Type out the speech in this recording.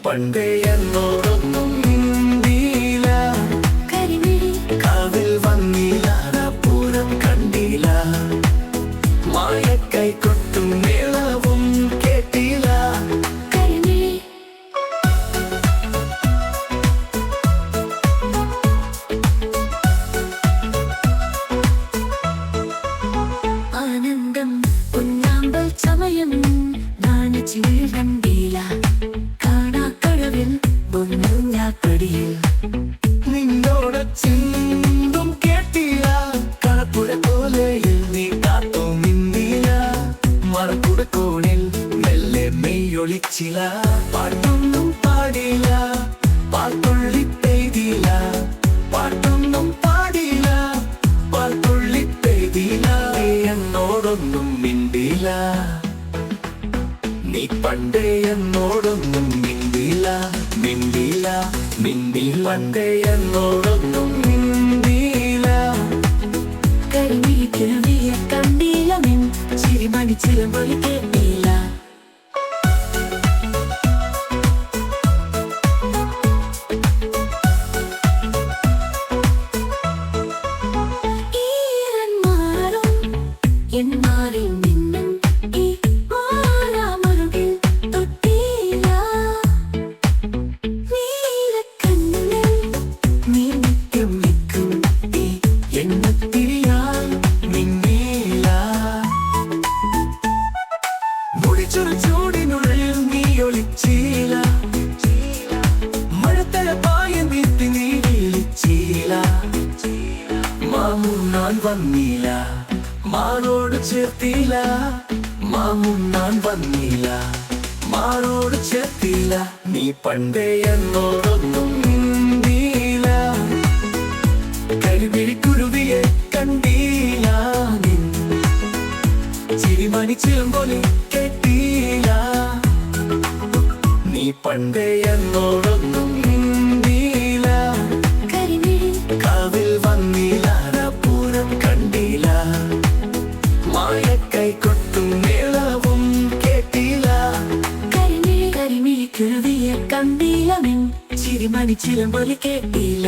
പണ്ടേ എന്നോടൊന്നും മിണ്ടിയില്ല, കാതിൽ വന്നില്ല, പൂരം കണ്ടില്ല, മായക്കൈ കൊട്ടും മേളവും കേട്ടില്ല. ആനന്ദം പൊന്നാമ്പൽ ചമയം നാണിച്ചിൽ കണ്ടില്ല, നിന്നോട് ചിന്തും കേട്ടില്ല, കളപ്പുഴ പോലെ നീ കാത്തു നിന്നില്ല, മറക്കുട കോണിൽ മെല്ലെ മെയ്യൊളിച്ചില്ല, പാട്ടൊന്നും പാടില്ല, പാൽത്തുള്ളി പെയ്തില്ല, പാട്ടൊന്നും പാടില്ല, പാൽത്തുള്ളി പെയ്തില്ല, എന്നോടൊന്നും മിണ്ടില്ല, നീ പണ്ടേ എന്നോടൊന്നും മിണ്ടില്ല, മിണ്ടില്ല, മിണ്ടില്ല, പണ്ടേ എന്നോടൊന്നും മിണ്ടില്ല. കരിമിഴി കുരുവിയെ കണ്ടില്ല, നിൻ ചിരിമണി ചിലമ്പൊലി കേട്ടില്ല. ഈരന്മാരും എന്മാരിൽ നിന്നും ഈ മാറാമറുകിൽ തൊട്ടില്ല, നീലക്കണ്ണിൽ നിന്നിക്കും നിൽക്കും ഈ എണ്ണത്തിരിയാൽ മിന്നില്ല, മുടിച്ചൊരു ചൂടിനുള്ളിൽ നീ ഒളിച്ചില്ല, മഴത്തഴപ്പായ നീത്തി നീ വിളിച്ചില്ല, മാമും ഞാൻ വന്നില്ല, മാറോട് ചേർത്തില്ല, മാമും ഞാൻ വന്നില്ല, മാറോട് ചേർത്തില്ല, നീ പണ്ടേ എന്നോടൊന്നും മിണ്ടിയില്ല, കരിമിഴി കുരുവിയെ കണ്ടില്ല, നിൻ ചിരിമണി ചിലമ്പൊലി കേട്ടില്ല, നീ പണ്ടേ എന്നോടൊന്നും മിണ്ടിയില്ല, കാതിൽ വന്നില്ല, പൂരം കണ്ടില്ല, മായക്കൈ കൊട്ടും മേളവും കേട്ടില്ല. കരിമിഴി കുരുവിയെ കണ്ടില്ല, നിൻ ചിരിമണി ചിലമ്പൊലി കേട്ടില്ല.